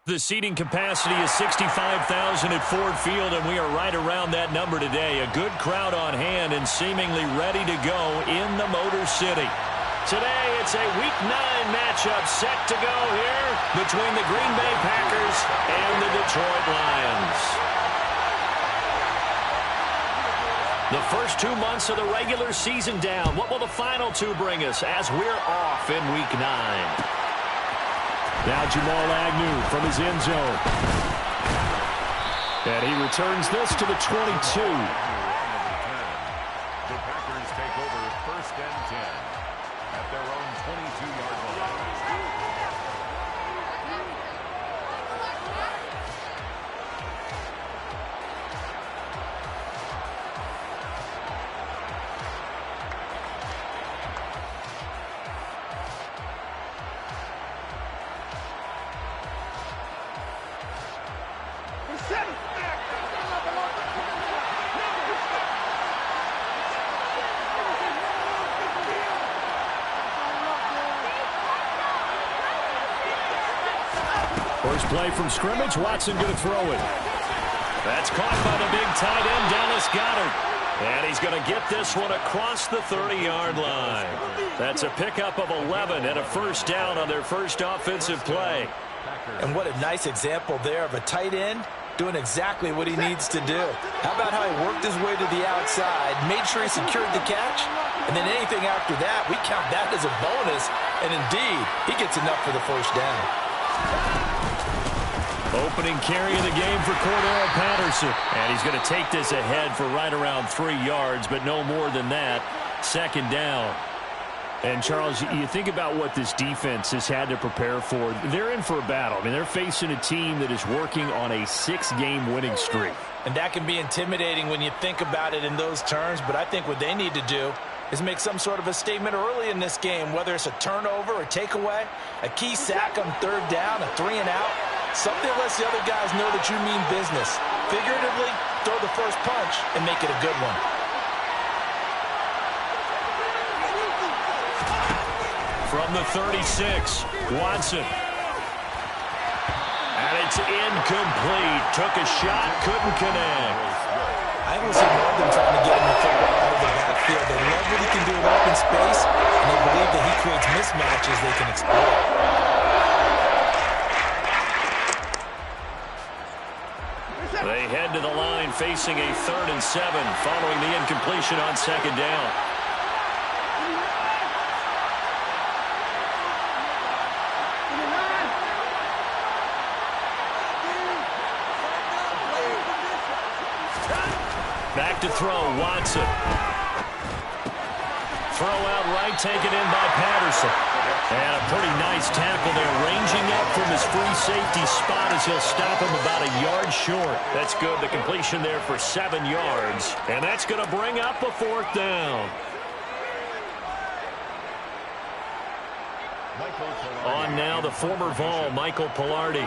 The seating capacity is 65,000 at Ford Field, and we are right around that number today. A good crowd on hand and seemingly ready to go in the Motor City. Today, it's a Week 9 matchup set to go here between the Green Bay Packers and the Detroit Lions. The first 2 months of the regular season down. What will the final 2 bring us as we're off in Week 9? Now Jamal Agnew from his end zone. And he returns this to the 22. The Packers take over 1st and 10 at their own 22-yard line. First play from scrimmage, Watson going to throw it. That's caught by the big tight end, Dallas Goedert. And he's going to get this one across the 30-yard line. That's a pickup of 11 and a first down on their first offensive play. And what a nice example there of a tight end doing exactly what he needs to do. How about how he worked his way to the outside, made sure he secured the catch, and then anything after that, we count that as a bonus. And indeed, he gets enough for the first down. Opening carry of the game for Cordero Patterson. And he's going to take this ahead for right around 3 yards, but no more than that. Second down. And, Charles, you think about what this defense has had to prepare for. They're in for a battle. I mean, they're facing a team that is working on a 6-game winning streak. And that can be intimidating when you think about it in those terms, but I think what they need to do is make some sort of a statement early in this game, whether it's a turnover or takeaway, a key sack on 3rd down, a 3-and-out. Something that lets the other guys know that you mean business. Figuratively, throw the first punch and make it a good one. From the 36, Watson. And it's incomplete. Took a shot, couldn't connect. I don't see more than trying to get him the football out of the backfield. They love what he can do in open space, and they believe that he creates mismatches they can exploit. They head to the line facing a 3rd and 7 following the incompletion on 2nd down. Back to throw, Watson. Throw out right, taken in by Patterson. And a pretty nice tackle there, ranging up from his free safety spot as he'll stop him about a yard short. That's good. The completion there for 7 yards. And that's going to bring up a 4th down. On now, the former Vol, Michael Pilardi.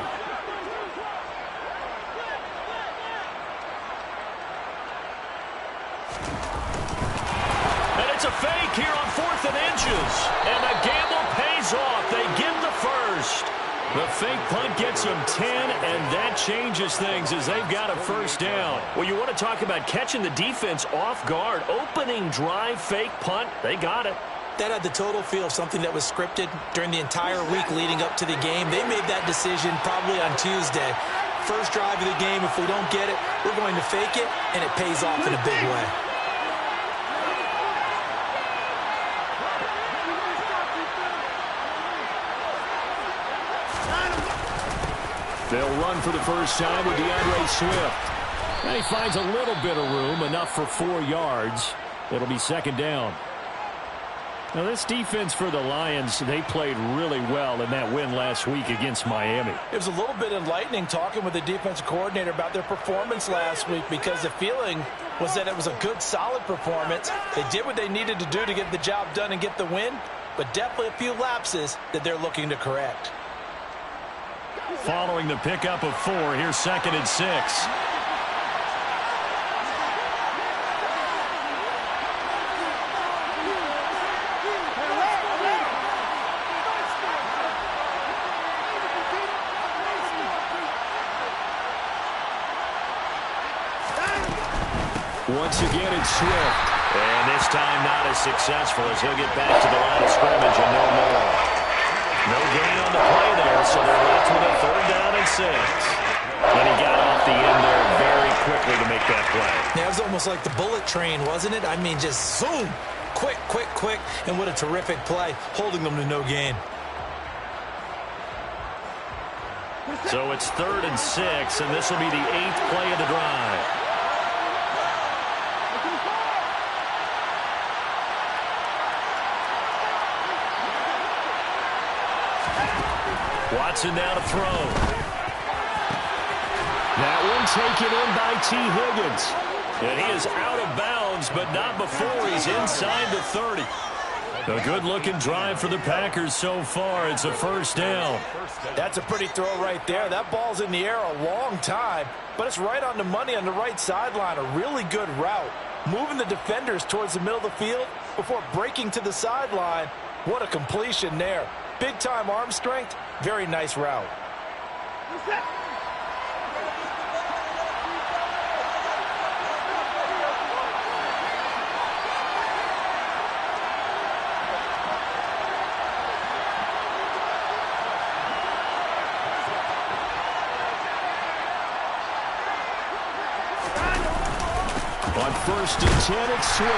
And it's a fake here on 4th and inches. And the gamble pays off. They get the first. The fake punt gets them 10, and that changes things as they've got a first down. Well, you want to talk about catching the defense off guard. Opening drive, fake punt, they got it. That had the total feel of something that was scripted during the entire week leading up to the game. They made that decision probably on Tuesday. First drive of the game, if we don't get it, we're going to fake it, and it pays off in a big way. They'll run for the first time with DeAndre Swift. And he finds a little bit of room, enough for 4 yards. It'll be 2nd down. Now, this defense for the Lions, they played really well in that win last week against Miami. It was a little bit enlightening talking with the defensive coordinator about their performance last week because the feeling was that it was a good, solid performance. They did what they needed to do to get the job done and get the win, but definitely a few lapses that they're looking to correct. Following the pickup of 4, here's 2nd and 6. Once again, it's Swift. And this time not as successful as he'll get back to the line of scrimmage and no more. No gain on the play there, so they're left with a 3rd down and 6. And he got off the end there very quickly to make that play. Yeah, it was almost like the bullet train, wasn't it? I mean, just zoom. Quick, quick, quick. And what a terrific play, holding them to no gain. So it's 3rd and 6, and this will be the 8th play of the drive. Watson now to throw. That one taken in by T. Higgins. And he is out of bounds, but not before he's inside the 30. A good-looking drive for the Packers so far. It's a 1st down. That's a pretty throw right there. That ball's in the air a long time, but it's right on the money on the right sideline. A really good route. Moving the defenders towards the middle of the field before breaking to the sideline. What a completion there. Big-time arm strength. Very nice route. On 1st and 10, it's Swift.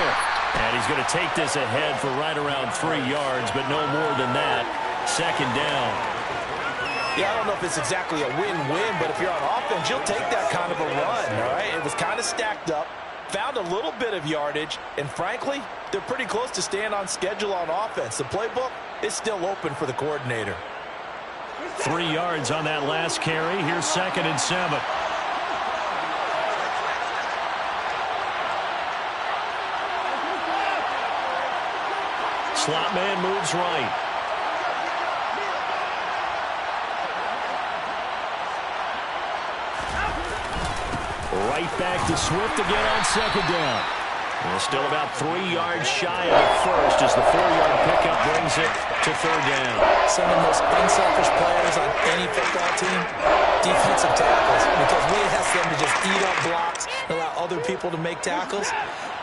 And he's going to take this ahead for right around 3 yards, but no more than that. 2nd down. Yeah, I don't know if it's exactly a win-win, but if you're on offense, you'll take that kind of a run, all right? It was kind of stacked up, found a little bit of yardage, and frankly, they're pretty close to staying on schedule on offense. The playbook is still open for the coordinator. 3 yards on that last carry. Here's 2nd and 7. Slot man moves right. Right back to Swift again on 2nd down. Well, still about 3 yards shy of the first as the 4-yard pickup brings it to 3rd down. Some of the most unselfish players on any football team, defensive tackles, because we ask them to just eat up blocks and allow other people to make tackles.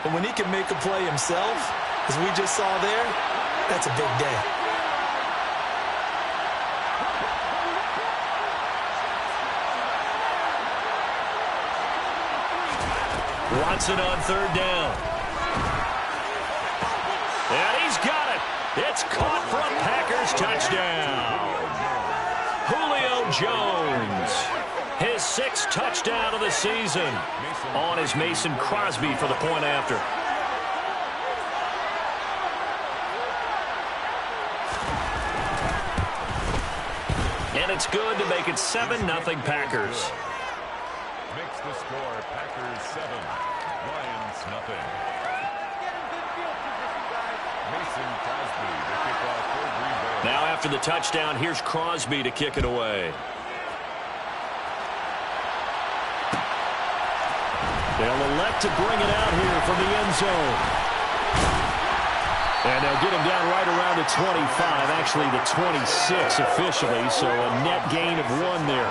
And when he can make a play himself, as we just saw there, that's a big day. Watson on 3rd down. And he's got it. It's caught for a Packers touchdown. Julio Jones, his 6th touchdown of the season. On is Mason Crosby for the point after. And it's good to make it 7-0 Packers. Makes the score Packers 7, Lions nothing. Mason Crosby to kick off for Green Bay. Now after the touchdown, here's Crosby to kick it away. They'll elect to bring it out here from the end zone. And they'll get him down right around the 25, actually the 26 officially, so a net gain of 1 there.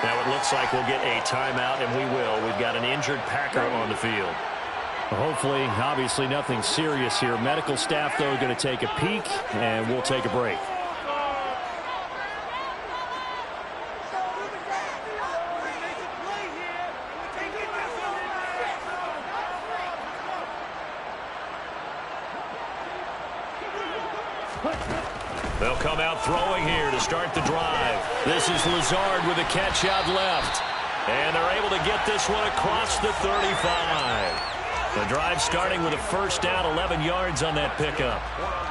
Now it looks like we'll get a timeout, and we will. We've got an injured Packer on the field. Hopefully, obviously nothing serious here. Medical staff, though, going to take a peek, and we'll take a break. They'll come out throwing here to start the drive. This is Lazard with a catch out left. And they're able to get this one across the 35. The drive starting with a 1st down, 11 yards on that pickup.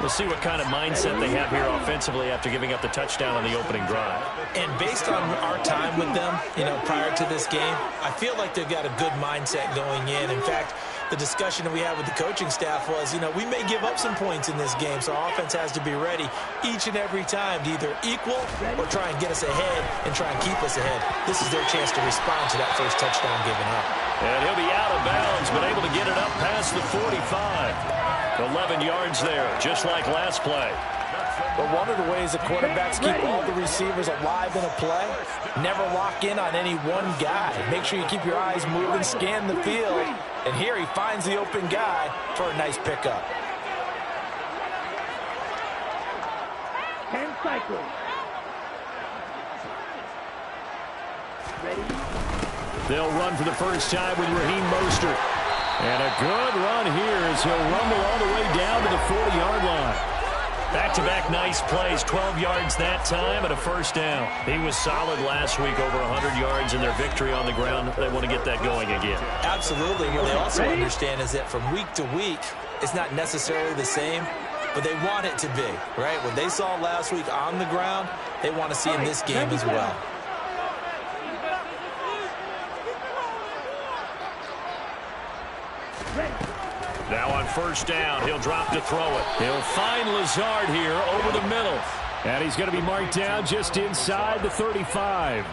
We'll see what kind of mindset they have here offensively after giving up the touchdown on the opening drive. And based on our time with them, prior to this game, I feel like they've got a good mindset going in. In fact, the discussion that we had with the coaching staff was, we may give up some points in this game, so our offense has to be ready each and every time to either equal or try and get us ahead and try and keep us ahead. This is their chance to respond to that first touchdown given up. And he'll be out of bounds, but able to get it up past the 45. 11 yards there, just like last play. But one of the ways that quarterbacks keep all the receivers alive in a play, never lock in on any one guy. Make sure you keep your eyes moving, scan the field. And here he finds the open guy for a nice pickup. 10 cycles. Ready? They'll run for the first time with Raheem Mostert. And a good run here as he'll rumble all the way down to the 40-yard line. Back-to-back nice plays, 12 yards that time and a first down. He was solid last week, over 100 yards in their victory on the ground. They want to get that going again. Absolutely. What they also understand is that from week to week, it's not necessarily the same, but they want it to be, right? What they saw last week on the ground, they want to see in this game as well. Now on first down, he'll drop to throw it. He'll find Lazard here over the middle. And he's going to be marked down just inside the 35.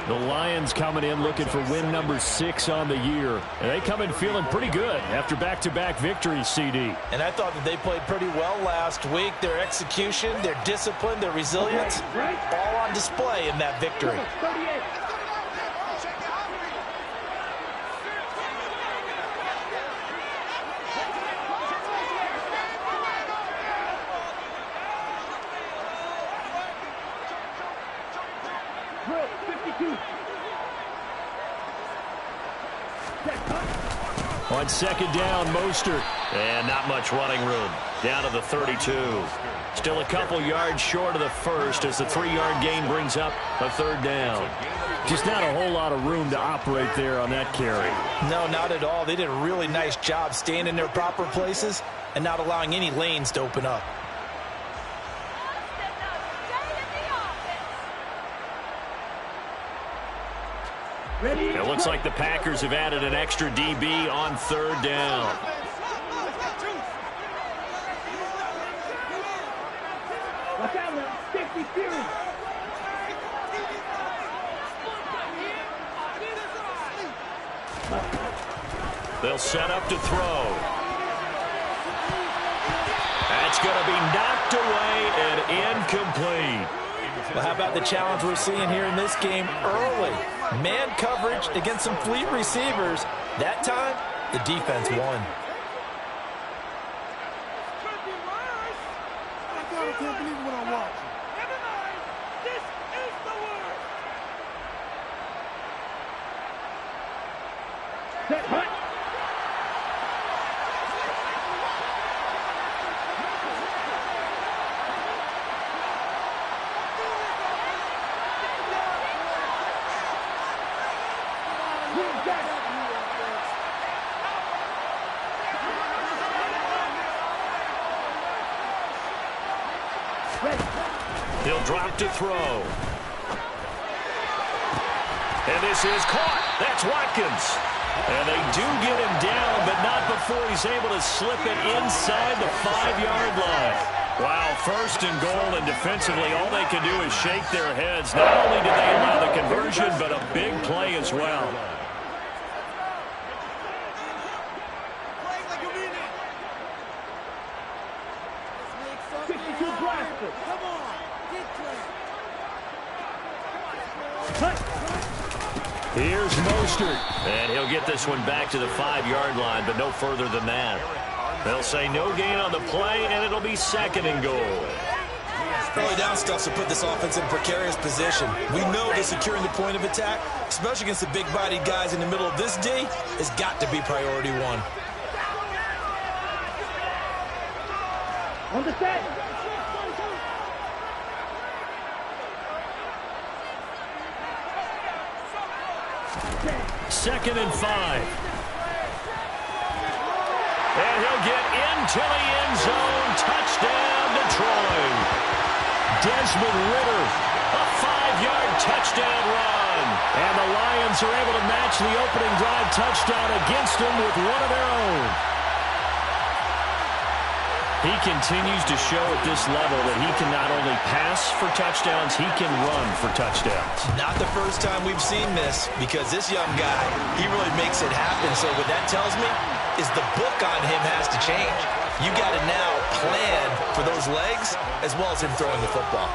The Lions coming in looking for win number 6 on the year. And they come in feeling pretty good after back-to-back victories, CD. And I thought that they played pretty well last week. Their execution, their discipline, their resilience, all on display in that victory. 38. On second down, Mostert. And not much running room. Down to the 32. Still a couple yards short of the first as the 3-yard gain brings up a third down. Just not a whole lot of room to operate there on that carry. No, not at all. They did a really nice job staying in their proper places and not allowing any lanes to open up. It looks like the Packers have added an extra DB on third down. Watch out now. 50 series. They'll set up to throw. That's going to be knocked away and incomplete. Well, how about the challenge we're seeing here in this game early? Man coverage against some fleet receivers. That time, the defense won. I can't believe what I'm watching. This is the word. Set hunt. He'll drop to throw. And this is caught. That's Watkins. And they do get him down, but not before he's able to slip it inside the 5-yard line. Wow, first and goal, and defensively, all they can do is shake their heads. Not only did they allow the conversion, but a big play as well. Here's Mostert, and he'll get this one back to the 5-yard line, but no further than that. They'll say no gain on the play, and it'll be second and goal. Early down stuff to put this offense in a precarious position. We know that securing the point of attack, especially against the big-bodied guys in the middle of this D, has got to be priority one. On the set. Second and 5. And he'll get into the end zone. Touchdown, Detroit. Desmond Ridder, a 5-yard touchdown run. And the Lions are able to match the opening drive touchdown against them with one of their own. He continues to show at this level that he can not only pass for touchdowns, he can run for touchdowns. Not the first time we've seen this, because this young guy, he really makes it happen. So what that tells me, is the book on him has to change. You got to now plan for those legs as well as him throwing the football.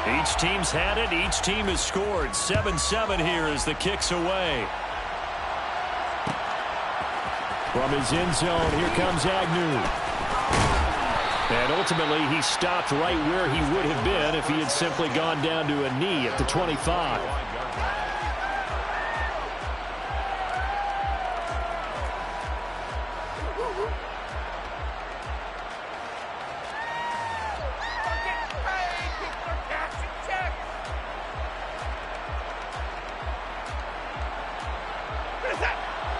Each team's had it. Each team has scored. 7-7 here as the kick's away. From his end zone, here comes Agnew. And ultimately, he stopped right where he would have been if he had simply gone down to a knee at the 25.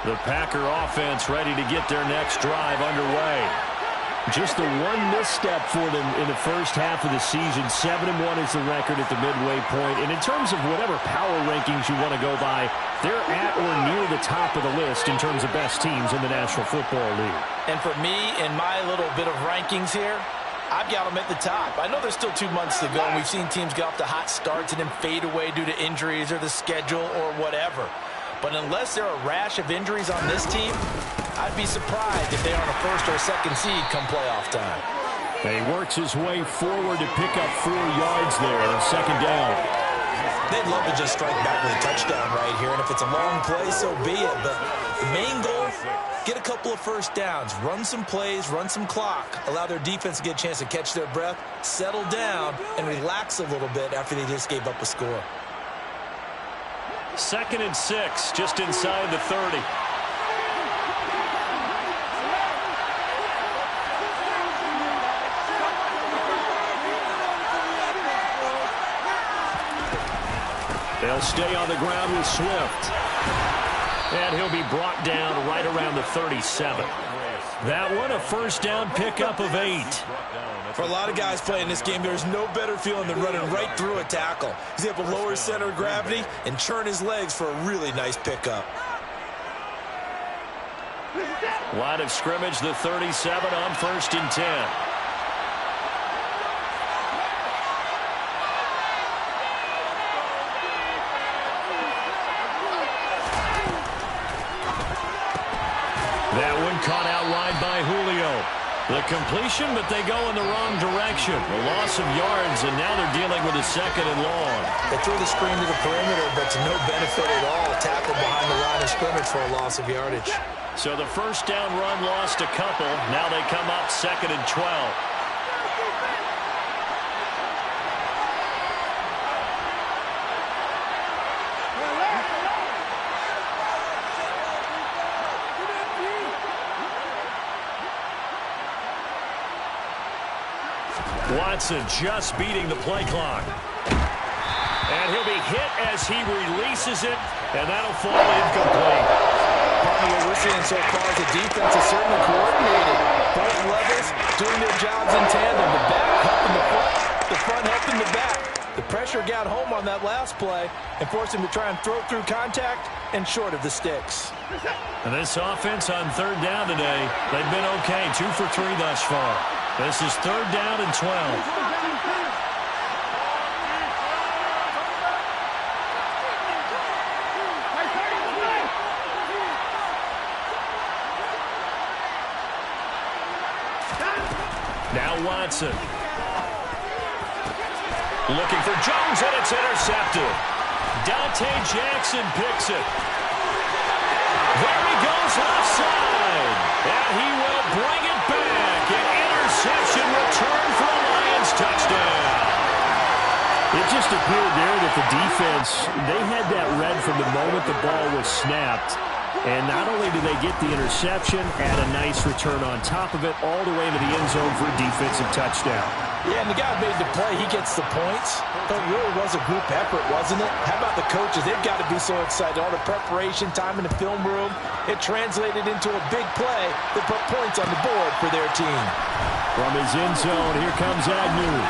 The Packer offense ready to get their next drive underway. Just the one misstep for them in the first half of the season. 7-1 is the record at the midway point. And in terms of whatever power rankings you want to go by, they're at or near the top of the list in terms of best teams in the National Football League. And for me, in my little bit of rankings here, I've got them at the top. I know there's still 2 months to go, and we've seen teams get off to hot starts and then fade away due to injuries or the schedule or whatever. But unless there are a rash of injuries on this team, I'd be surprised if they aren't a first or a second seed come playoff time. He works his way forward to pick up 4 yards there on second down. They'd love to just strike back with a touchdown right here, and if it's a long play, so be it. But the main goal, get a couple of first downs, run some plays, run some clock, allow their defense to get a chance to catch their breath, settle down, and relax a little bit after they just gave up a score. 2nd and 6, just inside the 30. They'll stay on the ground with Swift. And he'll be brought down right around the 37. That one, a first down pickup of 8. For a lot of guys playing this game, there's no better feeling than running right through a tackle. He's able to lower his center of gravity and churn his legs for a really nice pickup. Line of scrimmage, the 37 on 1st and 10. That one caught out wide by Julio. The completion, but they go in the wrong direction. A loss of yards, and now they're dealing with a 2nd and long. They threw the screen to the perimeter, but to no benefit at all. Tackle behind the line of scrimmage for a loss of yardage. So the first down run lost a couple. Now they come up 2nd and 12. Watson just beating the play clock. And he'll be hit as he releases it, and that'll fall incomplete. Part of what we're seeing so far is the defense is certainly coordinated. Both levels doing their jobs in tandem. The back helping the front helping the back. The pressure got home on that last play and forced him to try and throw through contact and short of the sticks. And this offense on 3rd down today, they've been okay. 2 for 3 thus far. This is 3rd down and 12. Now Watson. Looking for Jones, and it's intercepted. Dante Jackson picks it. There he goes left side. And he will bring it back. An interception return for a Lions touchdown. It just appeared there that the defense, they had that read from the moment the ball was snapped. And not only did they get the interception, add a nice return on top of it, all the way into the end zone for a defensive touchdown. Yeah, and the guy made the play. He gets the points. But it really was a group effort, wasn't it? How about the coaches? They've got to be so excited. All the preparation, time in the film room, it translated into a big play that put points on the board for their team. From his end zone, here comes Agnew.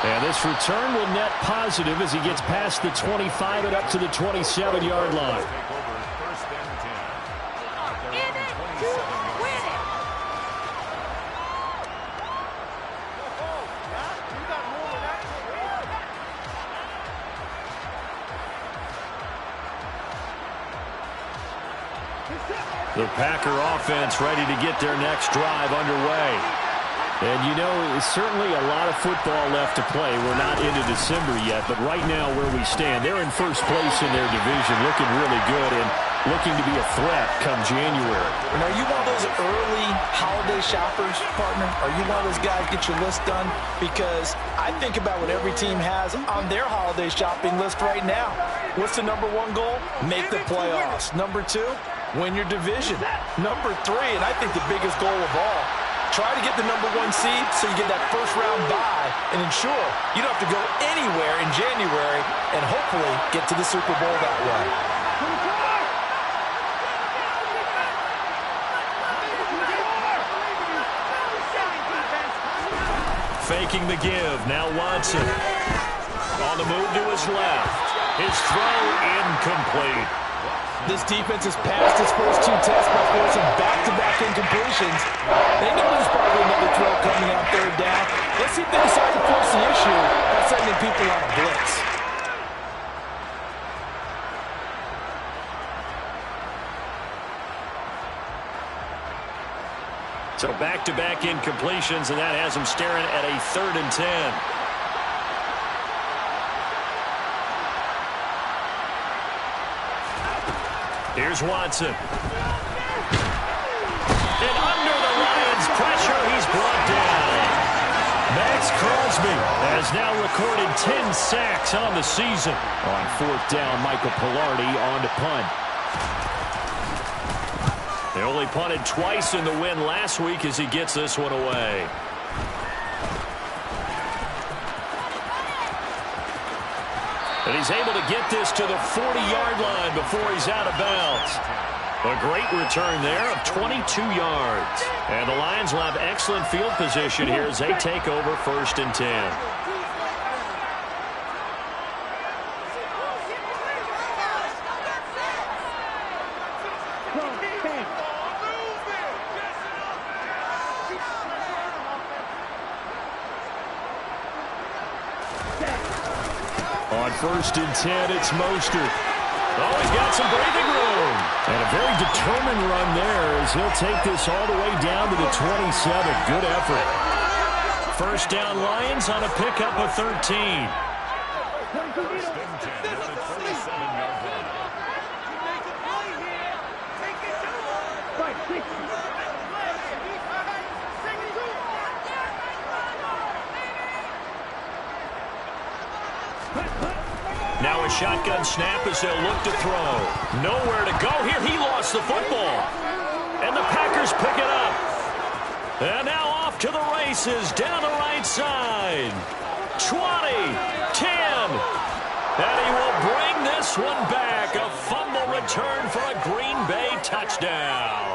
And this return will net positive as he gets past the 25 and up to the 27-yard line. The Packer offense ready to get their next drive underway. And, you know, certainly a lot of football left to play. We're not into December yet, but right now where we stand, they're in first place in their division, looking really good and looking to be a threat come January. And are you one of those early holiday shoppers, partner? Are you one of those guys get your list done? Because I think about what every team has on their holiday shopping list right now. What's the #1 goal? Make the playoffs. #2, win your division. #3, and I think the biggest goal of all, try to get the #1 seed so you get that first-round bye and ensure you don't have to go anywhere in January and hopefully get to the Super Bowl that way. Faking the give. Now Watson. On the move to his left. His throw incomplete. This defense has passed its first 2 tests by forcing back-to-back incompletions. They know there's probably another throw coming on 3rd down. Let's see if they decide to force the issue by sending people on a blitz. So back-to-back incompletions, and that has him staring at a 3rd and 10. Here's Watson. And under the Lions' pressure, he's brought down. Max Crosby has now recorded 10 sacks on the season. On 4th down, Michael Pilardi on to punt. They only punted twice in the win last week as he gets this one away. And he's able to get this to the 40-yard line before he's out of bounds. A great return there of 22 yards. And the Lions will have excellent field position here as they take over 1st and 10. On 1st and 10, it's Mostert. Oh, he's got some breathing room. And a very determined run there as he'll take this all the way down to the 27. Good effort. 1st down Lions on a pickup of 13. 1st and 10 at the 27-yard line. Now a shotgun snap as they'll look to throw. Nowhere to go here. He lost the football. And the Packers pick it up. And now off to the races down the right side. 20, 10. And he will bring this one back. A fumble return for a Green Bay touchdown.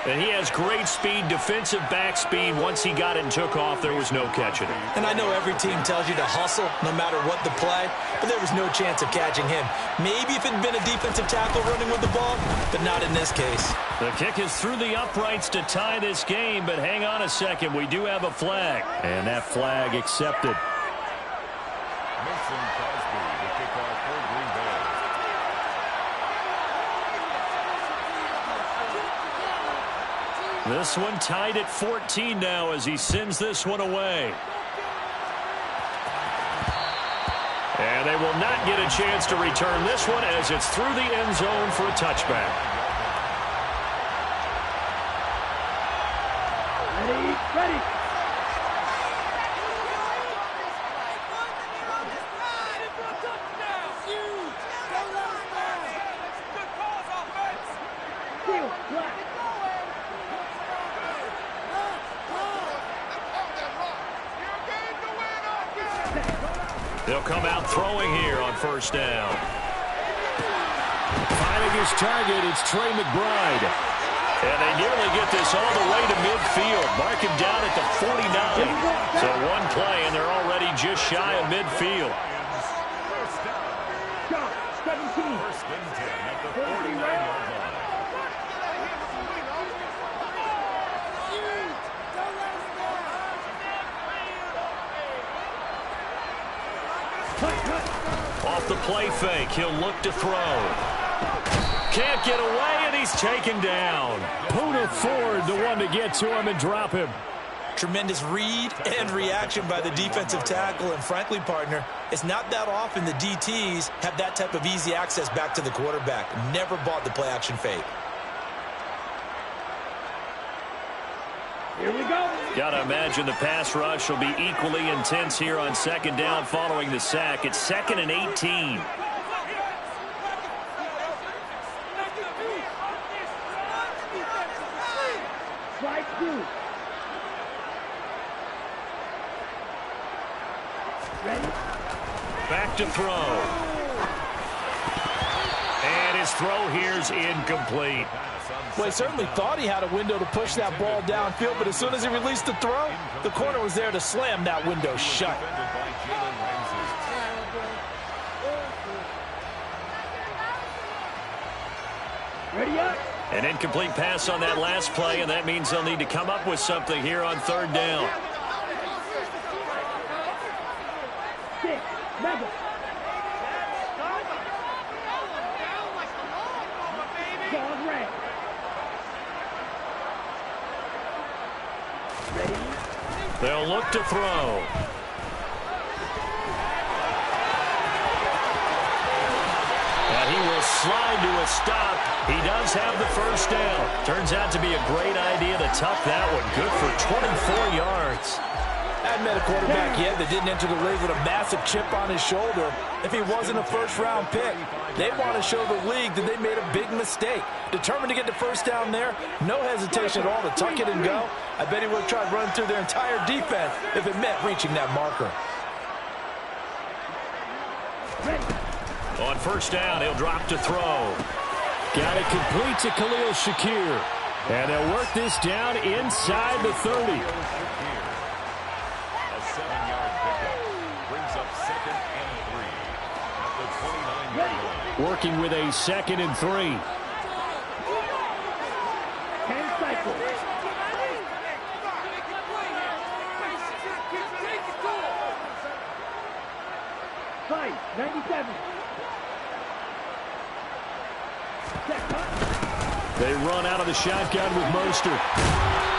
And he has great speed, defensive back speed. Once he got it and took off, there was no catching it. And I know every team tells you to hustle no matter what the play, but there was no chance of catching him. Maybe if it had been a defensive tackle running with the ball, but not in this case. The kick is through the uprights to tie this game, but hang on a second. We do have a flag, and that flag accepted. Mason Crosby, the kickoff for Green Bay. This one tied at 14 now as he sends this one away. And they will not get a chance to return this one as it's through the end zone for a touchback. Ready. They'll come out throwing here on 1st down. Finding his target, it's Trey McBride. And they nearly get this all the way to midfield. Mark him down at the 49. So one play, and they're already just shy of midfield. 1st and 10 at the 49-yard line. Off the play fake, he'll look to throw. Can't get away, and he's taken down. Poona Ford, the one to get to him and drop him. Tremendous read and reaction by the defensive tackle. And frankly, partner, it's not that often the DTs have that type of easy access back to the quarterback. Never bought the play-action fake. Here we go. Gotta imagine the pass rush will be equally intense here on second down following the sack. It's 2nd and 18. Strike 2. Ready? Back to throw. And his throw here's incomplete. Well, he certainly thought he had a window to push that ball downfield, but as soon as he released the throw, the corner was there to slam that window shut. Ready up. An incomplete pass on that last play, and that means they'll need to come up with something here on third down. 6. Mega. Jaws red. Ready? They'll look to throw. And he will slide to a stop. He does have the first down. Turns out to be a great idea to tuck that one. Good for 24 yards. I hadn't met a quarterback yet that didn't enter the league with a massive chip on his shoulder if he wasn't a first-round pick. They want to show the league that they made a big mistake. Determined to get the first down there, no hesitation at all to tuck it and go. I bet he would have tried running through their entire defense if it meant reaching that marker. On first down, he'll drop to throw. Got it complete to Khalil Shakir. And they'll work this down inside the 30. A 7-yard pickup brings up 2nd and 3 at the 29-yard line. Working with a 2nd and 3. 10 cycles. Five. 97. They run out of the shotgun with Mostert.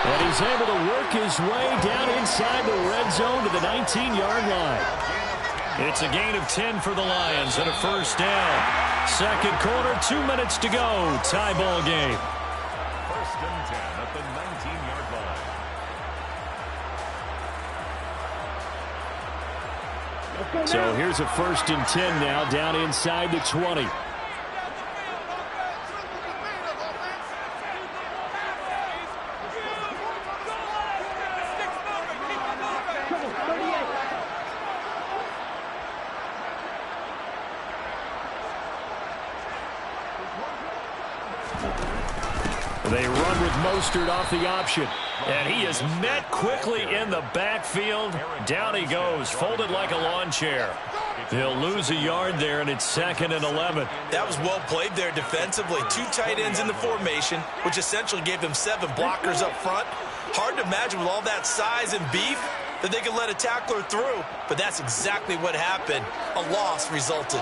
And he's able to work his way down inside the red zone to the 19-yard line. It's a gain of 10 for the Lions and a first down. Second quarter, 2 minutes to go. Tie ball game. 1st and 10 at the 19-yard line. So here's a 1st and 10 now down inside the 20. They run with Mostert off the option. And he is met quickly in the backfield. Down he goes, folded like a lawn chair. They'll lose a yard there, and it's 2nd and 11. That was well played there defensively. 2 tight ends in the formation, which essentially gave them 7 blockers up front. Hard to imagine with all that size and beef that they could let a tackler through, but that's exactly what happened. A loss resulted.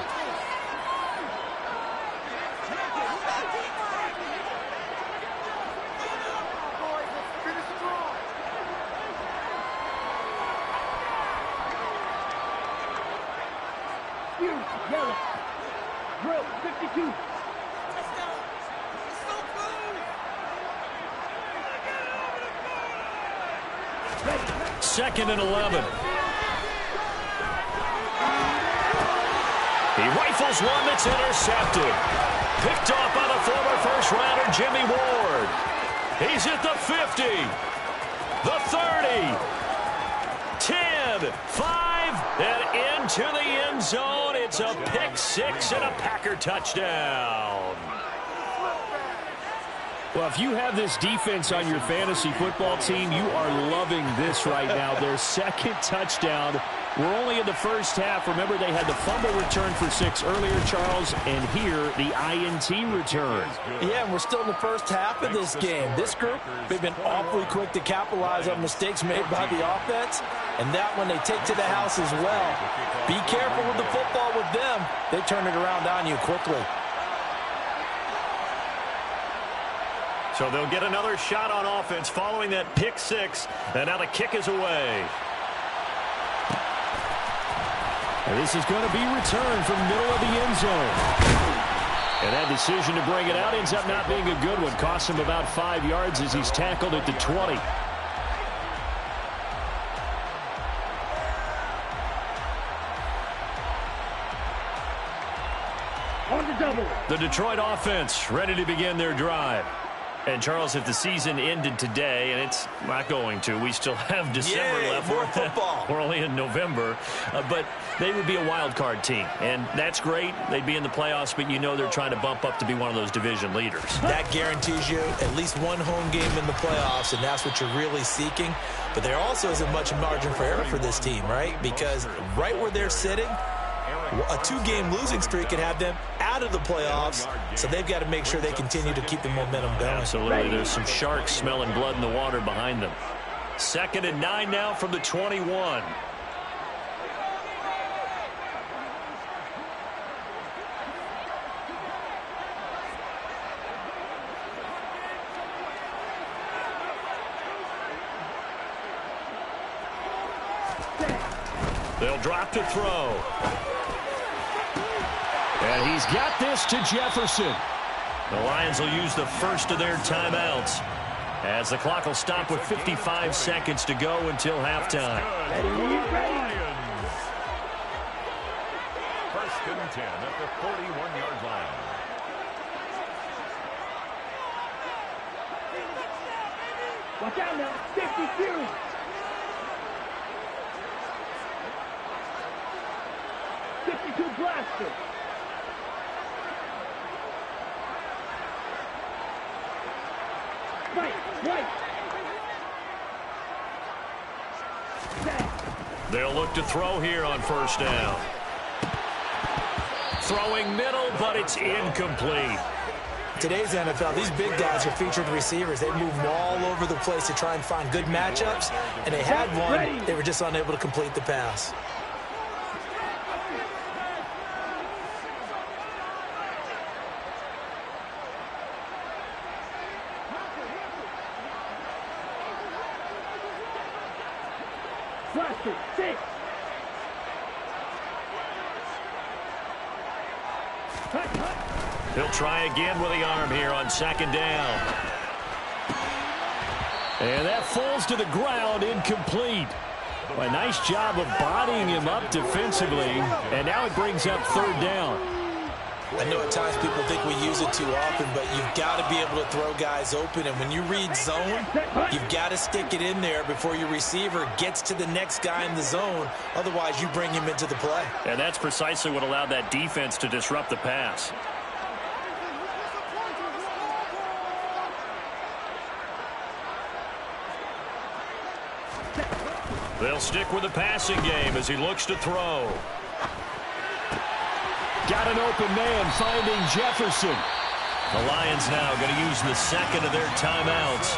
Yellow. Drill 52. 2nd and 11. He rifles one that's intercepted. Picked off by the former first-rounder Jimmy Ward. He's at the 50, the 30, 10, 5, and into the end zone. It's a pick six and a Packer touchdown. Well, if you have this defense on your fantasy football team, you are loving this right now. Their second touchdown. We're only in the first half. Remember, they had the fumble return for 6 earlier, Charles, and here the INT return. Yeah, and we're still in the first half of this game. This group, they've been awfully quick to capitalize on mistakes made by the offense, and that one they take to the house as well. Be careful with the football with them. They turn it around on you quickly. So they'll get another shot on offense following that pick six. And now the kick is away. And this is going to be returned from middle of the end zone. And that decision to bring it out ends up not being a good one. Costs him about 5 yards as he's tackled at the 20. On the double. The Detroit offense ready to begin their drive. And, Charles, if the season ended today, and it's not going to, we still have December left. More football. We're only in November. But they would be a wild card team. And that's great. They'd be in the playoffs, but you know they're trying to bump up to be one of those division leaders. That guarantees you at least one home game in the playoffs, and that's what you're really seeking. But there also isn't much margin for error for this team, right? Because right where they're sitting, a 2-game losing streak could have them out of the playoffs, so they've got to make sure they continue to keep the momentum going. Absolutely. There's some sharks smelling blood in the water behind them. 2nd and 9 now from the 21. They'll drop to throw. And he's got this to Jefferson. The Lions will use the first of their timeouts as the clock will stop with 55 seconds to go until halftime. First and 10 at the 41-yard line. Watch out now. 52. Blaster. Right. They'll look to throw here on first down. Throwing middle, but it's incomplete. Today's NFL, these big guys are featured receivers. They move all over the place to try and find good matchups, and they had one. They were just unable to complete the pass. Blaster, 6. He'll try again with the arm here on 2nd down. And that falls to the ground, incomplete. A nice job of bodying him up defensively, and now it brings up 3rd down. I know at times people think we use it too often, but you've got to be able to throw guys open. And when you read zone, you've got to stick it in there before your receiver gets to the next guy in the zone. Otherwise, you bring him into the play. And that's precisely what allowed that defense to disrupt the pass. They'll stick with the passing game as he looks to throw. Got an open man finding Jefferson. The Lions now going to use the 2nd of their timeouts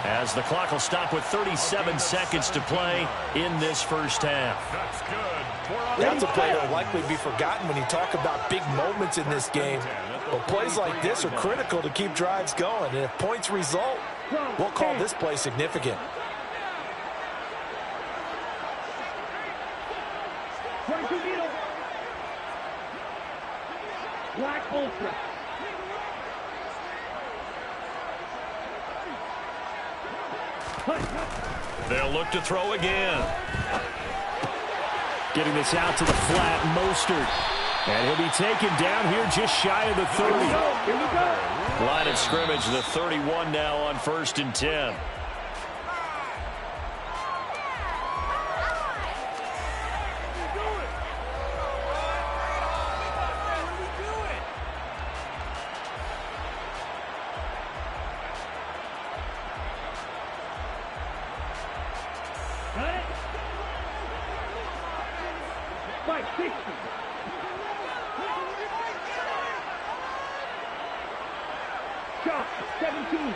as the clock will stop with 37 seconds to play in this first half. That's good. That's a play that will likely be forgotten when you talk about big moments in this game. But plays like this are critical to keep drives going. And if points result, we'll call this play significant. Black Ultra. They'll look to throw again. Getting this out to the flat, Mostert. And he'll be taken down here just shy of the 30. Here we go. Line of scrimmage, the 31 now on 1st and 10. Spike 60. Shot 17.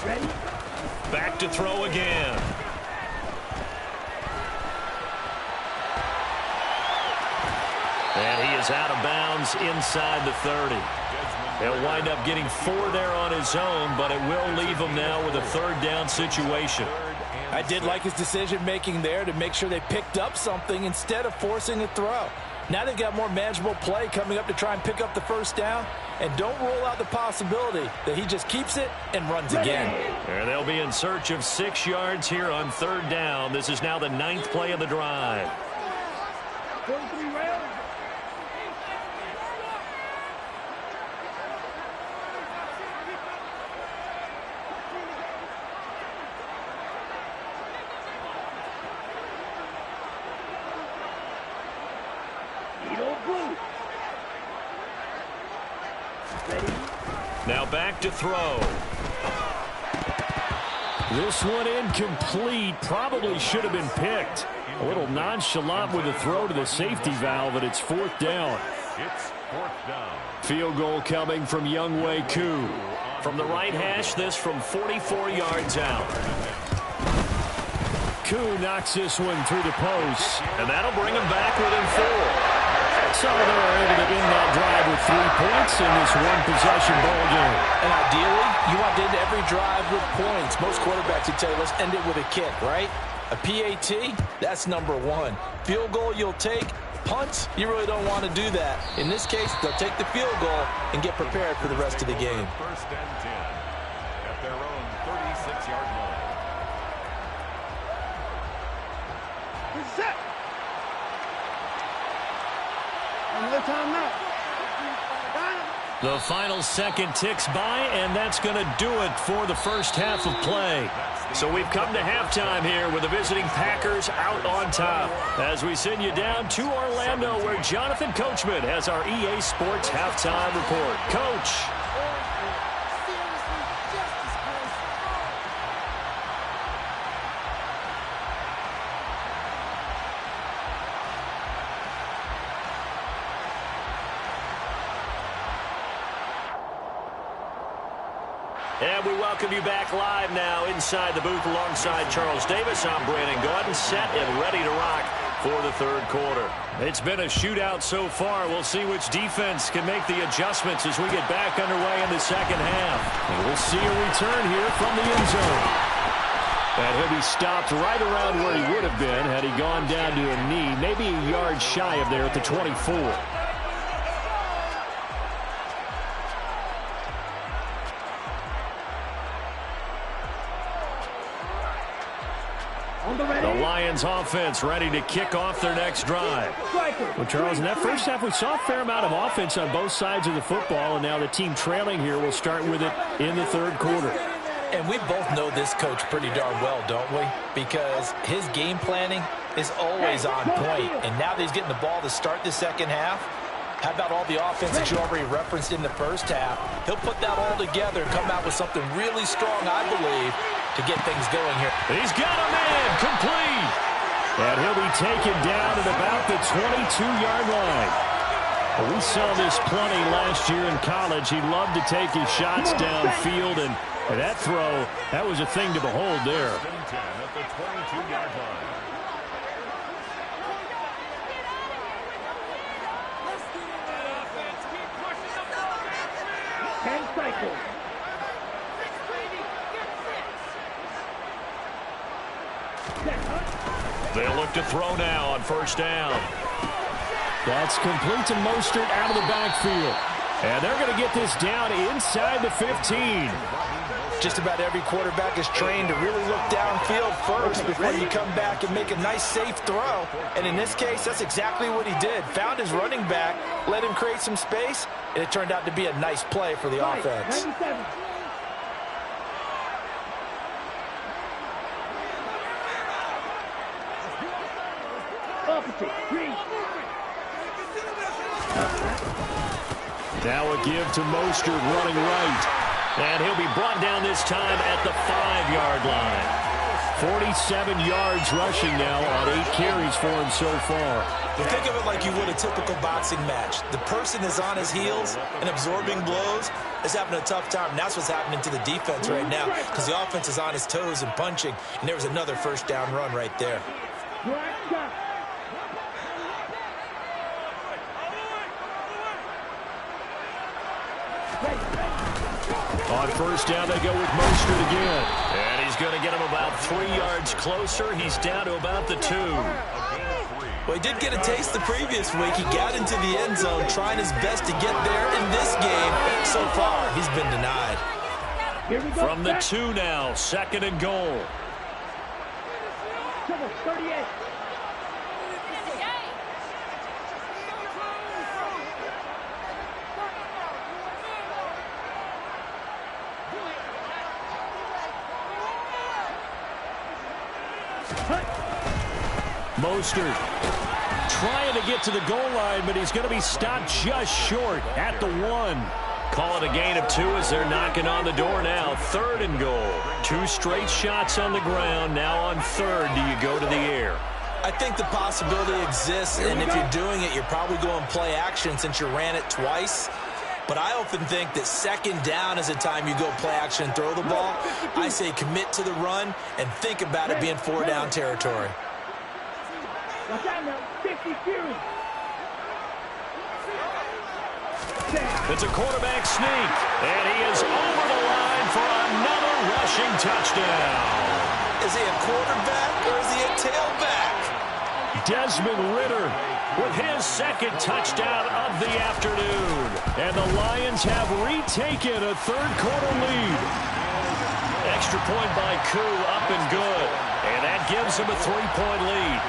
Ready? Back to throw again. is out of bounds inside the 30. He'll wind up getting 4 there on his own, but it will leave him now with a third down situation. I did like his decision-making there to make sure they picked up something instead of forcing a throw. Now they've got more manageable play coming up to try and pick up the first down. And don't rule out the possibility that he just keeps it and runs again. And they'll be in search of 6 yards here on third down. This is now the 9th play of the drive. 43 rounds. Now back to throw. This one incomplete. Probably should have been picked. A little nonchalant with a throw to the safety valve, and it's 4th down. It's 4th down. Field goal coming from Younghoe Koo. From the right hash, this from 44 yards out. Koo knocks this one through the post. And that'll bring him back within 4. So they're able to end that drive with 3 points in this one-possession ball game. And ideally, you want to end every drive with points. Most quarterbacks would tell you, let's end it with a kick, right? A PAT, that's number 1. Field goal you'll take. Punts, you really don't want to do that. In this case, they'll take the field goal and get prepared for the rest of the game. 1st and 10 at their own 36-yard line. Set. Another timeout. The final second ticks by, and that's going to do it for the first half of play. So we've come to halftime here with the visiting Packers out on top. As we send you down to Orlando, where Jonathan Coachman has our EA Sports halftime report. Coach. And we welcome you back live now inside the booth alongside Charles Davis. I'm Brandon Gaudin, set and ready to rock for the third quarter. It's been a shootout so far. We'll see which defense can make the adjustments as we get back underway in the second half. And we'll see a return here from the end zone. And he'll be stopped right around where he would have been had he gone down to a knee, maybe a yard shy of there at the 24. The Lions offense ready to kick off their next drive. Well, Charles, in that first half, we saw a fair amount of offense on both sides of the football, and now the team trailing here will start with it in the third quarter. And we both know this coach pretty darn well, don't we? Because his game planning is always on point. And now that he's getting the ball to start the second half, how about all the offense that you already referenced in the first half? He'll put that all together and come out with something really strong, I believe, to get things going here. He's got a man complete. And he'll be taken down at about the 22-yard line. Well, we saw this plenty last year in college. He loved to take his shots downfield, and that throw, that was a thing to behold there. At the 22-yard line. They'll look to throw now on first down. That's complete to Mostert out of the backfield. And they're going to get this down inside the 15. Just about every quarterback is trained to really look downfield first before you come back and make a nice, safe throw. And in this case, that's exactly what he did. Found his running back, let him create some space, and it turned out to be a nice play for the offense. 97. Now a give to Mostert running right. And he'll be brought down this time at the 5-yard line. 47 yards rushing now on 8 carries for him so far. But think of it like you would a typical boxing match. The person is on his heels and absorbing blows is having a tough time. And that's what's happening to the defense right now because the offense is on his toes and punching. And there was another first down run right there. On first down, they go with Mostert again. And he's going to get him about 3 yards closer. He's down to about the 2. Well, he did get a taste the previous week. He got into the end zone trying his best to get there in this game. So far, he's been denied. From the 2 now, 2nd and goal. 38. Mostert trying to get to the goal line, but he's going to be stopped just short at the 1. Call it a gain of 2 as they're knocking on the door now. 3rd and goal. 2 straight shots on the ground. Now on 3rd, do you go to the air? I think the possibility exists, and if you're doing it, you're probably going play action since you ran it twice. But I often think that 2nd down is a time you go play action and throw the ball. I say commit to the run and think about it being 4-down territory. Watch out now. 50 Fury. It's a quarterback sneak, and he is over the line for another rushing touchdown. Is he a quarterback or is he a tailback? Desmond Ridder with his 2nd touchdown of the afternoon. And the Lions have retaken a 3rd quarter lead. Extra point by Koo, up and good. And that gives him a 3-point lead.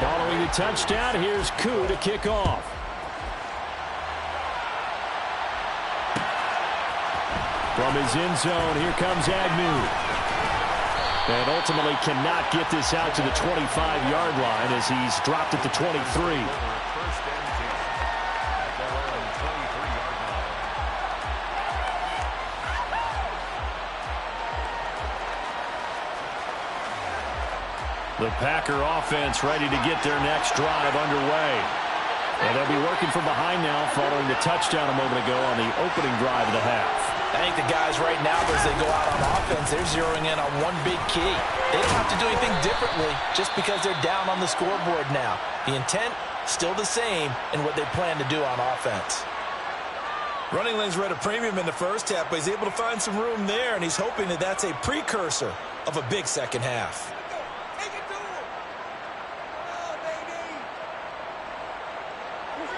Following the touchdown, here's Koo to kick off. From his end zone, here comes Agnew. And ultimately cannot get this out to the 25-yard line as he's dropped at the 23. The Packer offense ready to get their next drive underway. And they'll be working from behind now following the touchdown a moment ago on the opening drive of the half. I think the guys right now, as they go out on offense, they're zeroing in on one big key. They don't have to do anything differently just because they're down on the scoreboard now. The intent, still the same in what they plan to do on offense. Running lanes were at a premium in the first half, but he's able to find some room there, and he's hoping that that's a precursor of a big second half.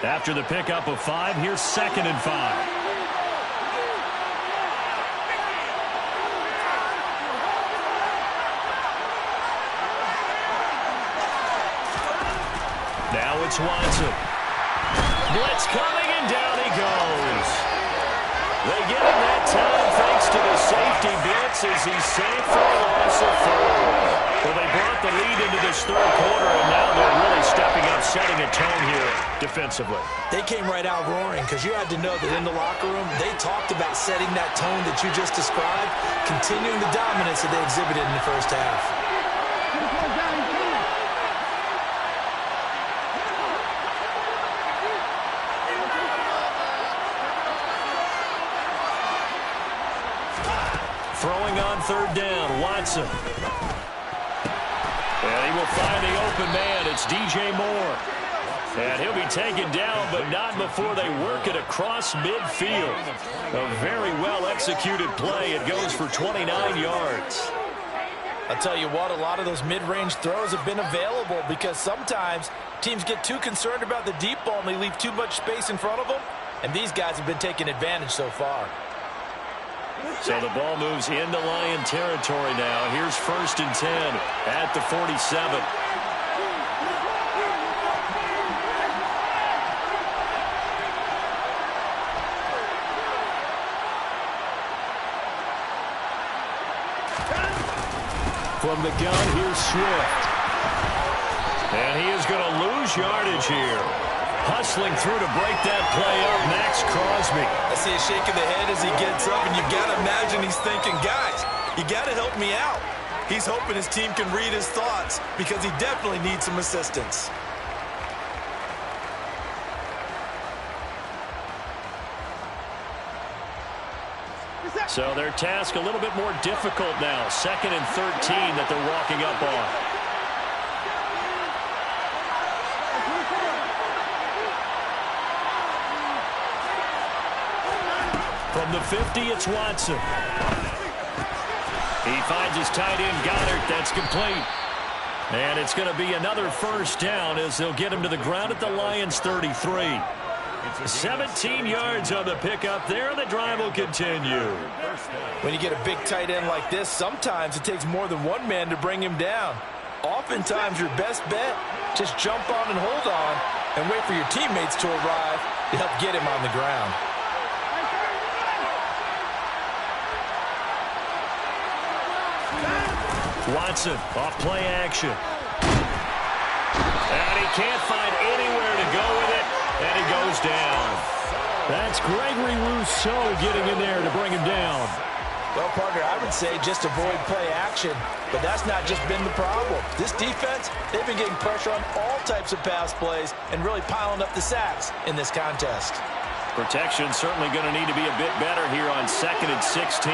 After the pickup of 5, here's 2nd and 5. Now it's Watson. Blitz coming, and down he goes. They get him that time thanks to the safety blitz as he's safe for a loss of 4. Well, they brought the lead into this 3rd quarter, and now they're really stepping up, setting a tone here defensively. They came right out roaring because you had to know that in the locker room, they talked about setting that tone that you just described, continuing the dominance that they exhibited in the first half. Throwing on 3rd down, Watson. And he will find the open man. It's DJ Moore. And he'll be taken down, but not before they work it across midfield. A very well-executed play. It goes for 29 yards. I'll tell you what, a lot of those mid-range throws have been available because sometimes teams get too concerned about the deep ball and they leave too much space in front of them. And these guys have been taking advantage so far. So the ball moves into Lion territory now. Here's 1st and 10 at the 47. From the gun, here's Swift. And he is going to lose yardage here. Hustling through to break that play up, Max Crosby. I see a shake of the head as he gets up, and you got to imagine he's thinking, guys, you got to help me out. He's hoping his team can read his thoughts because he definitely needs some assistance. So their task a little bit more difficult now. 2nd and 13 that they're walking up on. From the 50, it's Watson. He finds his tight end, Goddard. That's complete. And it's going to be another first down as they'll get him to the ground at the Lions' 33. 17 yards on the pickup there. The drive will continue. When you get a big tight end like this, sometimes it takes more than one man to bring him down. Oftentimes, your best bet, just jump on and hold on and wait for your teammates to arrive to help get him on the ground. Watson off play action. And he can't find anywhere to go with it, and he goes down. That's Gregory Rousseau getting in there to bring him down. Well, partner, I would say just avoid play action, but that's not just been the problem. This defense, they've been getting pressure on all types of pass plays and really piling up the sacks in this contest. Protection certainly going to need to be a bit better here on 2nd and 16.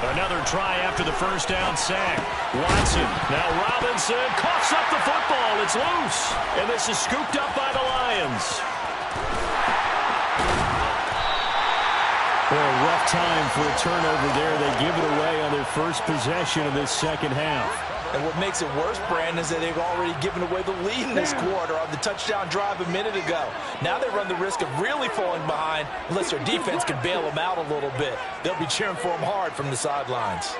Another try after the first down sack. Watson. Now Robinson coughs up the football. It's loose. And this is scooped up by the Lions. Well, a rough time for a turnover there. They give it away on their first possession of this second half. And what makes it worse, Brandon, is that they've already given away the lead in this quarter on the touchdown drive a minute ago. Now they run the risk of really falling behind unless their defense can bail them out a little bit. They'll be cheering for them hard from the sidelines.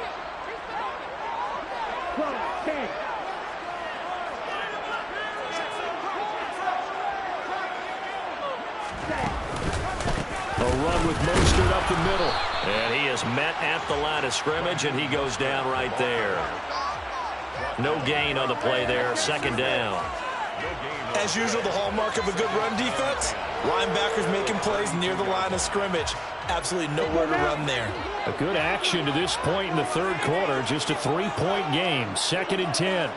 A run with Mostert up the middle. And he is met at the line of scrimmage, and he goes down right there. No gain on the play there, second down. As usual, the hallmark of a good run defense, linebackers making plays near the line of scrimmage. Absolutely nowhere to run there. A good action to this point in the third quarter. Just a 3-point game, 2nd and 10.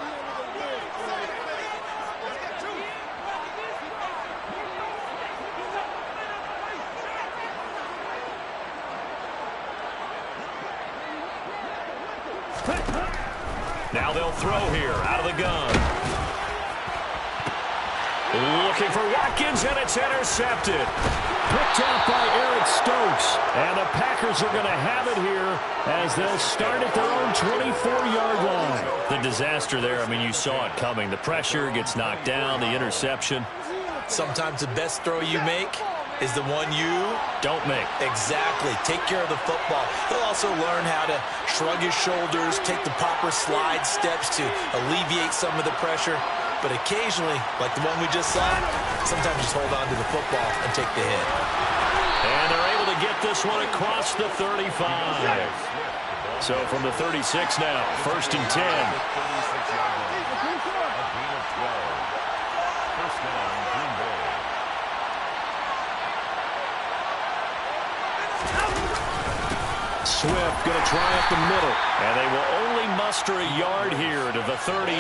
Now they'll throw here out of the gun. Looking for Watkins, and it's intercepted. Picked off by Eric Stokes. And the Packers are going to have it here as they'll start at their own 24-yard line. The disaster there, I mean, you saw it coming. The pressure gets knocked down, the interception. Sometimes the best throw you make is the one you don't make. Exactly. Take care of the football. He'll also learn how to shrug his shoulders, take the proper slide steps to alleviate some of the pressure. But occasionally, like the one we just saw, sometimes just hold on to the football and take the hit. And they're able to get this one across the 35. So from the 36 now, 1st and 10. Swift going to try up the middle. And they will only muster a yard here to the 38.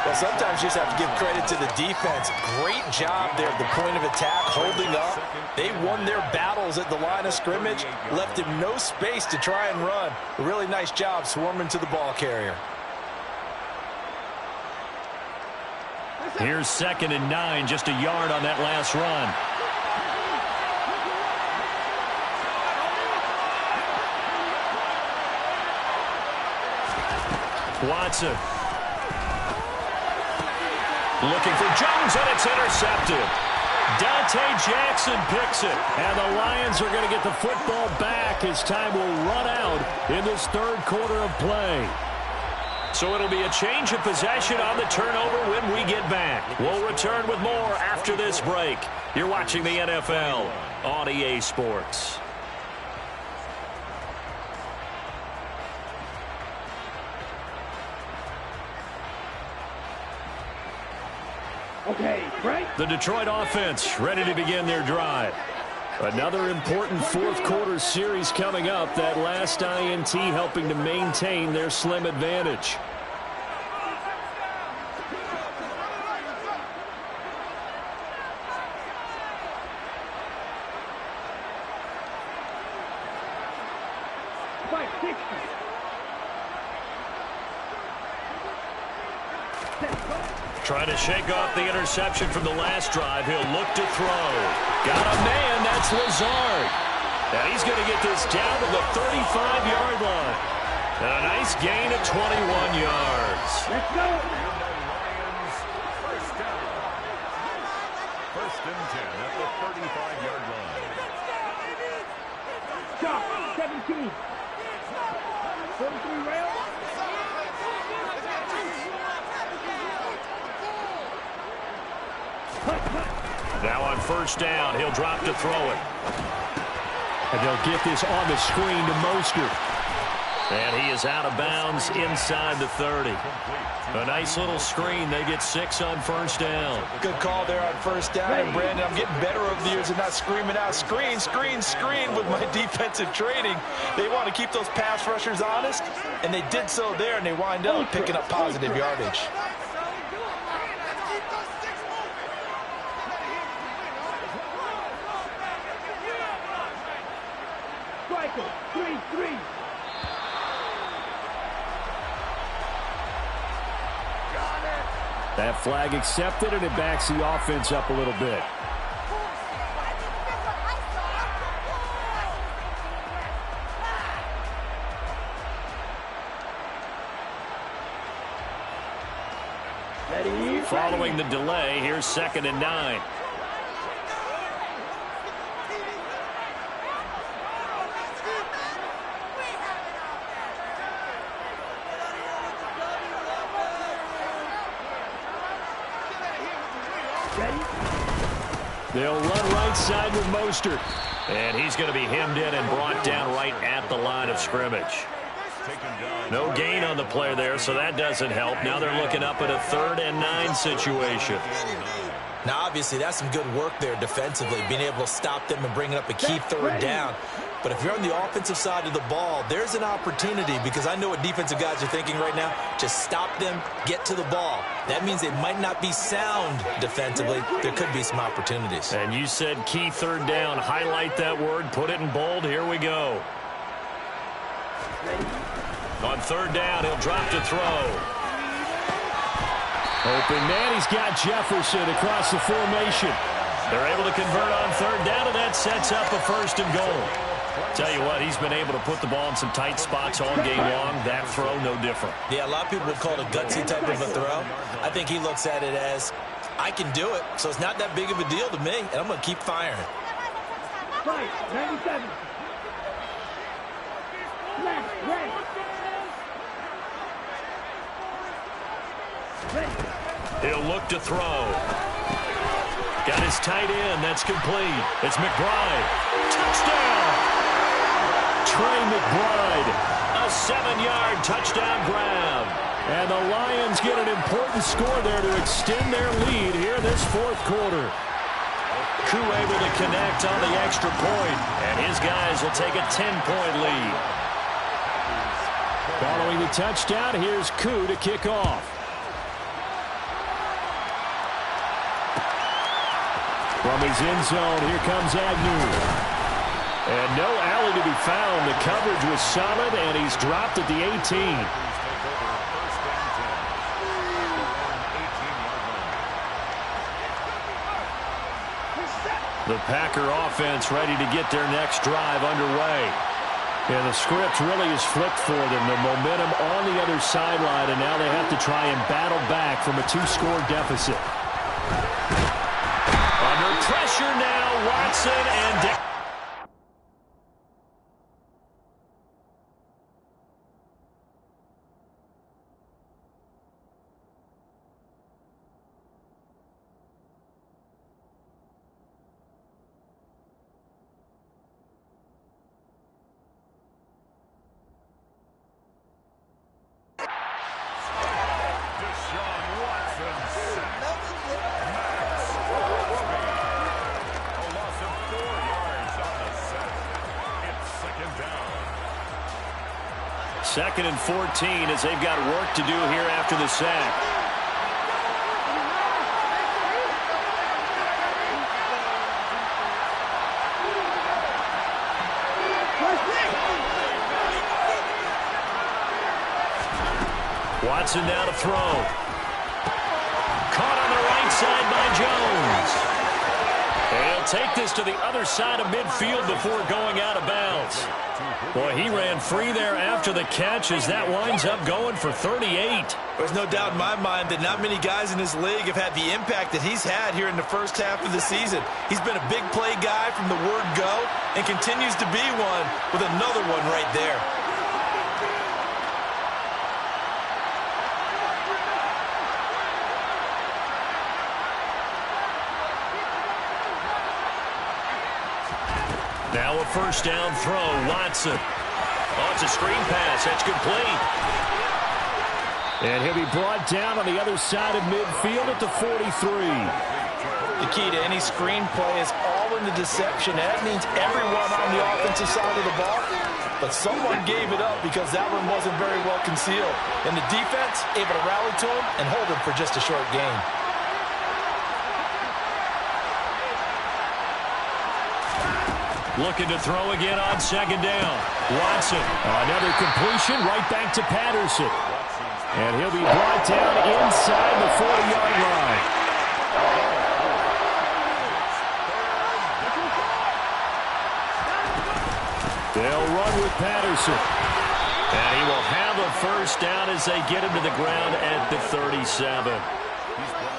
Well, sometimes you just have to give credit to the defense. Great job there at the point of attack, holding up. They won their battles at the line of scrimmage, left him no space to try and run. A really nice job swarming to the ball carrier. Here's 2nd and 9, just a yard on that last run. Watson. Looking for Jones, and it's intercepted. Dante Jackson picks it. And the Lions are going to get the football back as time will run out in this third quarter of play. So it'll be a change of possession on the turnover when we get back. We'll return with more after this break. You're watching the NFL on EA Sports. Okay, right? The Detroit offense ready to begin their drive. Another important fourth quarter series coming up. That last INT helping to maintain their slim advantage. Trying to shake off the interception from the last drive. He'll look to throw. Got a man. That's Lazard. And he's going to get this down to the 35-yard line. And a nice gain of 21 yards. Let's go. First down. First and 10 at the 35-yard line. Stop. 17. 43 rail. Now on first down, he'll drop to throw it. And they'll get this on the screen to Mostert. And he is out of bounds inside the 30. A nice little screen. They get 6 on first down. Good call there on first down. And Brandon, I'm getting better over the years and not screaming out, screen, screen, screen with my defensive training. They want to keep those pass rushers honest, and they did so there, and they wind up picking up positive yardage. Striker. 3-3. That flag accepted, and it backs the offense up a little bit. Following the delay, here's 2nd and 9. They'll run right side with Mostert. And he's going to be hemmed in and brought down right at the line of scrimmage. No gain on the play there, so that doesn't help. Now they're looking up at a 3rd and 9 situation. Now, obviously, that's some good work there defensively, being able to stop them and bringing up a key 3rd down. But if you're on the offensive side of the ball, there's an opportunity, because I know what defensive guys are thinking right now. Just stop them, get to the ball. That means they might not be sound defensively. There could be some opportunities. And you said key 3rd down. Highlight that word. Put it in bold. Here we go. On 3rd down, he'll drop to throw. Open man. He's got Jefferson across the formation. They're able to convert on 3rd down, and that sets up a 1st and goal. Tell you what, he's been able to put the ball in some tight spots all game long. That throw, no different. Yeah, a lot of people would call it a gutsy type of a throw. I think he looks at it as, I can do it, so it's not that big of a deal to me, and I'm going to keep firing. Right. 97. Left. Right. He'll look to throw. Got his tight end. That's complete. It's McBride. Touchdown! Trey McBride. A 7-yard touchdown grab. And the Lions get an important score there to extend their lead here in this 4th quarter. Koo able to connect on the extra point, and his guys will take a 10-point lead. Following the touchdown, here's Koo to kick off. From his end zone, here comes Agnew. And no alley to be found. The coverage was solid, and he's dropped at the 18. The Packer offense ready to get their next drive underway. Yeah, the script really is flipped for them. The momentum on the other sideline, and now they have to try and battle back from a 2-score deficit. Under pressure now, Watson and Second and 14 as they've got work to do here after the sack. Watson now to throw. Caught inside by Jones. And he'll take this to the other side of midfield before going out of bounds. Boy, he ran free there after the catch as that winds up going for 38. There's no doubt in my mind that not many guys in this league have had the impact that he's had here in the first half of the season. He's been a big play guy from the word go and continues to be one with another one right there. Now a first down throw, Watson. Oh, it's a screen pass. That's complete. And he'll be brought down on the other side of midfield at the 43. The key to any screen play is all in the deception. That means everyone on the offensive side of the ball. But someone gave it up because that one wasn't very well concealed. And the defense able to rally to him and hold him for just a short gain. Looking to throw again on second down. Watson. Another completion right back to Patterson. And he'll be brought down inside the 40-yard line. They'll run with Patterson. And he will have a first down as they get him to the ground at the 37.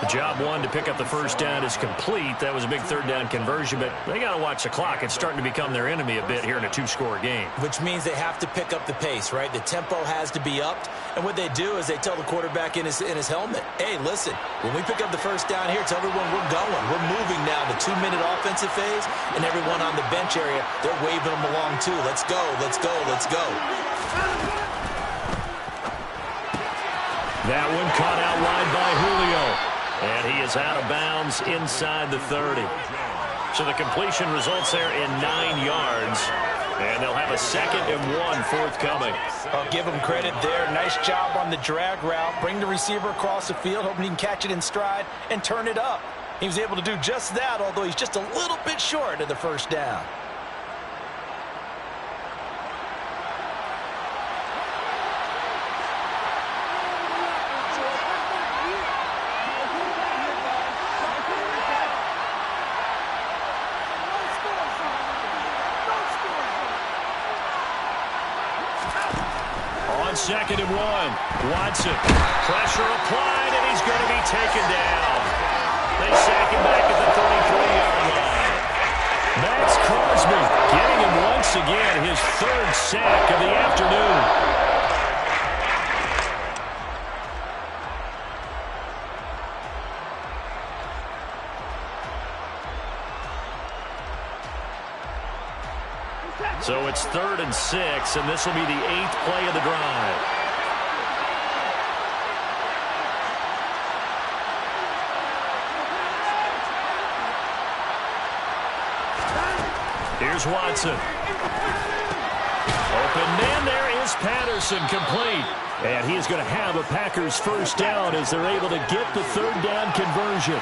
Job one to pick up the first down is complete. That was a big third down conversion, but they got to watch the clock. It's starting to become their enemy a bit here in a two-score game. Which means they have to pick up the pace, right? The tempo has to be upped. And what they do is they tell the quarterback in his helmet, hey, listen, when we pick up the first down here, tell everyone we're going. We're moving now to 2-minute offensive phase, and everyone on the bench area, they're waving them along too. Let's go, let's go, let's go. That one caught out wide by Julio. And he is out of bounds inside the 30. So the completion results there in 9 yards. And they'll have a 2nd and 1 forthcoming. I'll give him credit there. Nice job on the drag route. Bring the receiver across the field, hoping he can catch it in stride and turn it up. He was able to do just that, although he's just a little bit short of the first down. On 2nd and 1, Watson. Pressure applied, and he's going to be taken down. They sack him back at the 33-yard line. Max Crosby getting him once again, his 3rd sack of the afternoon. So it's 3rd and 6, and this will be the 8th play of the drive. Here's Watson. Open man, there is Patterson, complete. And he is going to have a Packers first down as they're able to get the 3rd down conversion.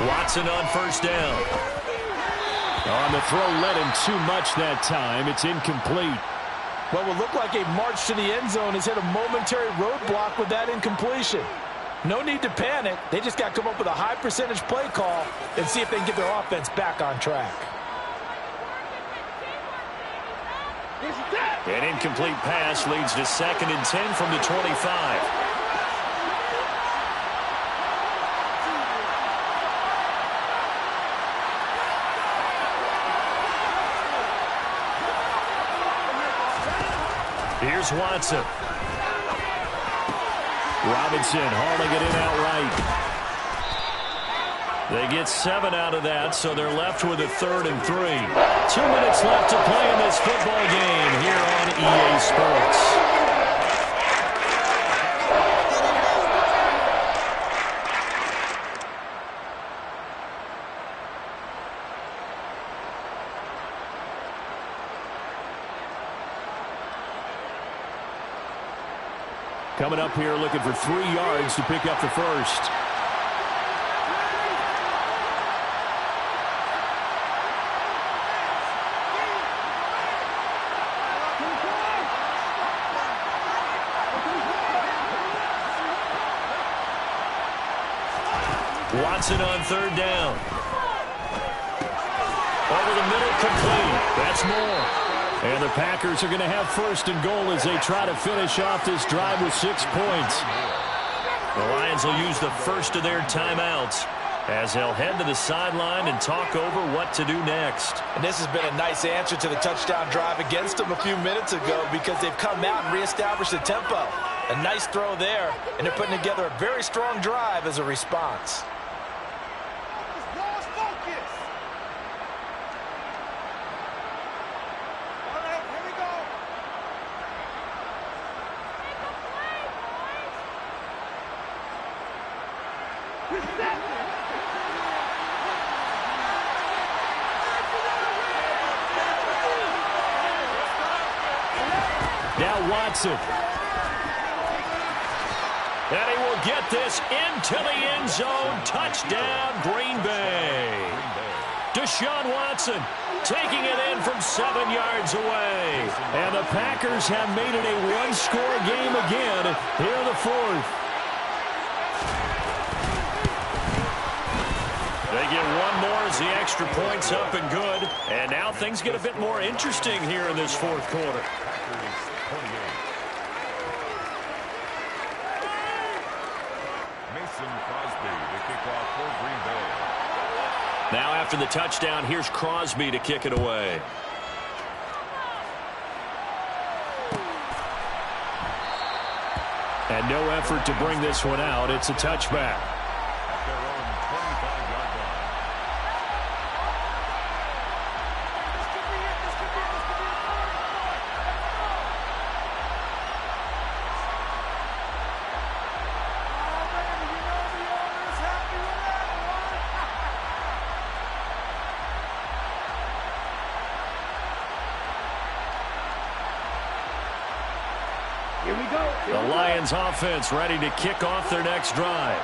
Watson on first down. On the throw, led him too much that time. It's incomplete. What would look like a march to the end zone has hit a momentary roadblock with that incompletion. No need to panic. They just got to come up with a high percentage play call and see if they can get their offense back on track. An incomplete pass leads to 2nd and 10 from the 25. Here's Watson. Robinson hauling it in outright. They get 7 out of that, so they're left with a 3rd and 3. 2 minutes left to play in this football game here on EA Sports. Coming up here looking for 3 yards to pick up the first. Watson on third down. Over the middle, complete. That's more. And the Packers are going to have first and goal as they try to finish off this drive with 6 points. The Lions will use the first of their timeouts as they'll head to the sideline and talk over what to do next. And this has been a nice answer to the touchdown drive against them a few minutes ago because they've come out and reestablished the tempo. A nice throw there, and they're putting together a very strong drive as a response. Now Watson. And he will get this into the end zone. Touchdown, Green Bay. Deshaun Watson taking it in from 7 yards away. And the Packers have made it a one-score game again here in the fourth. They get one more as the extra point's up and good. And now things get a bit more interesting here in this fourth quarter. Now after the touchdown, here's Crosby to kick it away. And no effort to bring this one out. It's a touchback. At their own 25-yard line. Here we go. The Lions offense ready to kick off their next drive.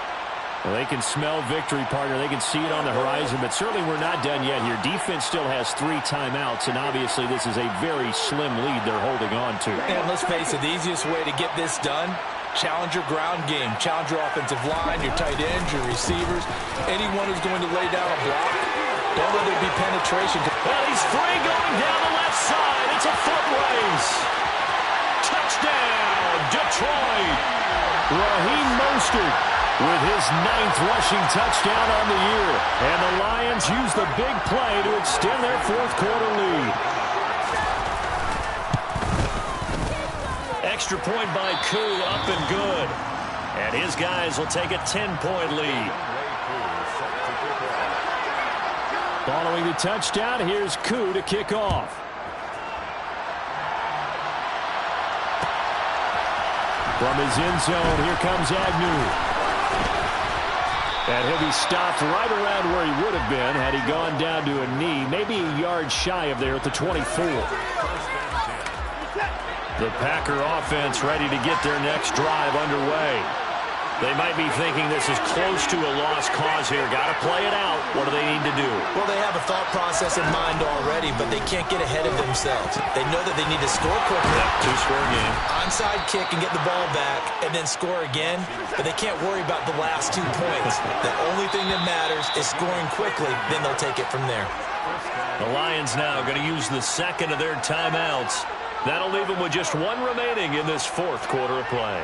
Well, they can smell victory, partner. They can see it on the horizon, but certainly we're not done yet here. Defense still has 3 timeouts, and obviously this is a very slim lead they're holding on to. And let's face it, the easiest way to get this done, challenge your ground game. Challenge your offensive line, your tight ends, your receivers, anyone who's going to lay down a block. Don't let there be penetration. Well, he's free going down the left side. It's a foot race. Touchdown, Detroit. Raheem Mostert with his 9th rushing touchdown on the year. And the Lions use the big play to extend their fourth quarter lead. Extra point by Koo, up and good. And his guys will take a 10-point lead. Following the touchdown, here's Koo to kick off. From his end zone, here comes Agnew. And he'll be stopped right around where he would have been had he gone down to a knee, maybe a yard shy of there at the 24. The Packer offense ready to get their next drive underway. They might be thinking this is close to a lost cause here. Got to play it out. What do they need to do? Well, they have a thought process in mind already, but they can't get ahead of themselves. They know that they need to score quickly. Two-score game. Onside kick and get the ball back and then score again, but they can't worry about the last 2 points. The only thing that matters is scoring quickly, then they'll take it from there. The Lions now going to use the second of their timeouts. That'll leave them with just 1 remaining in this fourth quarter of play.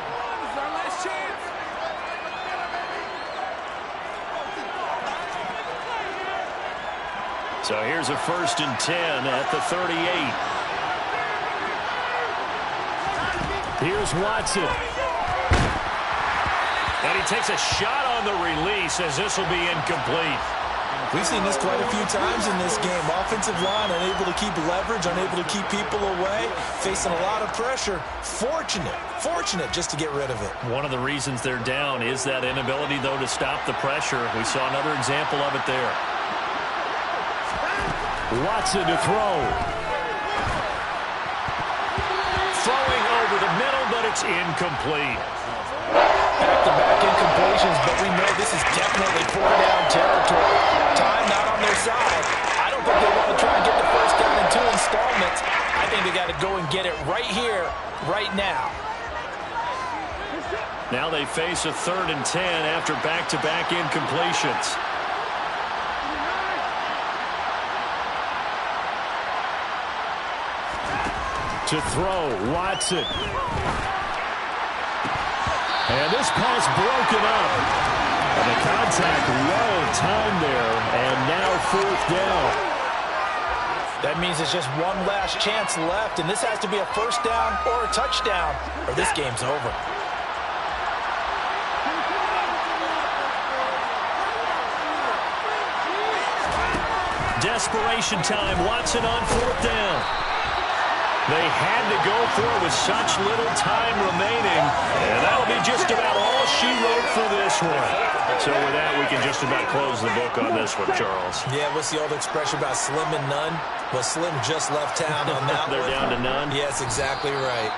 So here's a 1st and 10 at the 38. Here's Watson. And he takes a shot on the release as this will be incomplete. We've seen this quite a few times in this game. Offensive line unable to keep leverage, unable to keep people away, facing a lot of pressure. Fortunate just to get rid of it. One of the reasons they're down is that inability, though, to stop the pressure. We saw another example of it there. Watson to throw. Throwing over the middle, but it's incomplete. Back-to-back incompletions, but we know this is definitely 4-down territory. Time not on their side. I don't think they want to try and get the first down in 2 installments. I think they got to go and get it right here, right now. Now they face a 3rd and 10 after back-to-back incompletions. To throw, Watson. And this pass broken up. And the contact well timed there, and now 4th down. That means it's just one last chance left, and this has to be a 1st down or a touchdown, or this game's over. Desperation time. Watson on 4th down. They had to go for it with such little time remaining, and that'll be just about all she wrote for this one. So with that, we can just about close the book on this one, Charles. Yeah, what's the old expression about slim and none? Well, Slim just left town on that They're down to none? Yes, exactly right.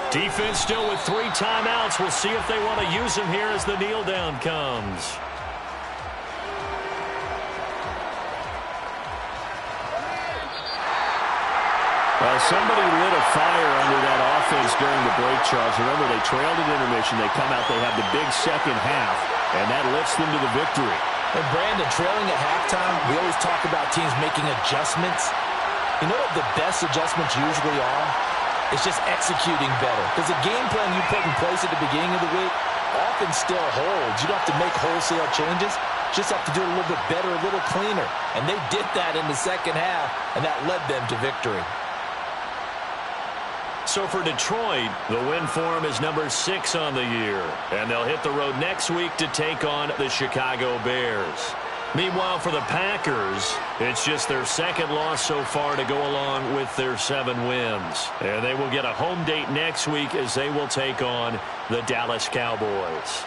Defense still with 3 timeouts. We'll see if they want to use them here as the kneel down comes. Well, somebody lit a fire under that offense during the break, Charles. Remember, they trailed at intermission. They come out, they have the big second half, and that lifts them to the victory. And Brandon, trailing at halftime, we always talk about teams making adjustments. You know what the best adjustments usually are? It's just executing better. Because the game plan you put in place at the beginning of the week often still holds. You don't have to make wholesale changes. Just have to do it a little bit better, a little cleaner. And they did that in the second half, and that led them to victory. So for Detroit, the win for them is number 6 on the year. And they'll hit the road next week to take on the Chicago Bears. Meanwhile, for the Packers, it's just their 2nd loss so far to go along with their 7 wins. And they will get a home date next week as they will take on the Dallas Cowboys.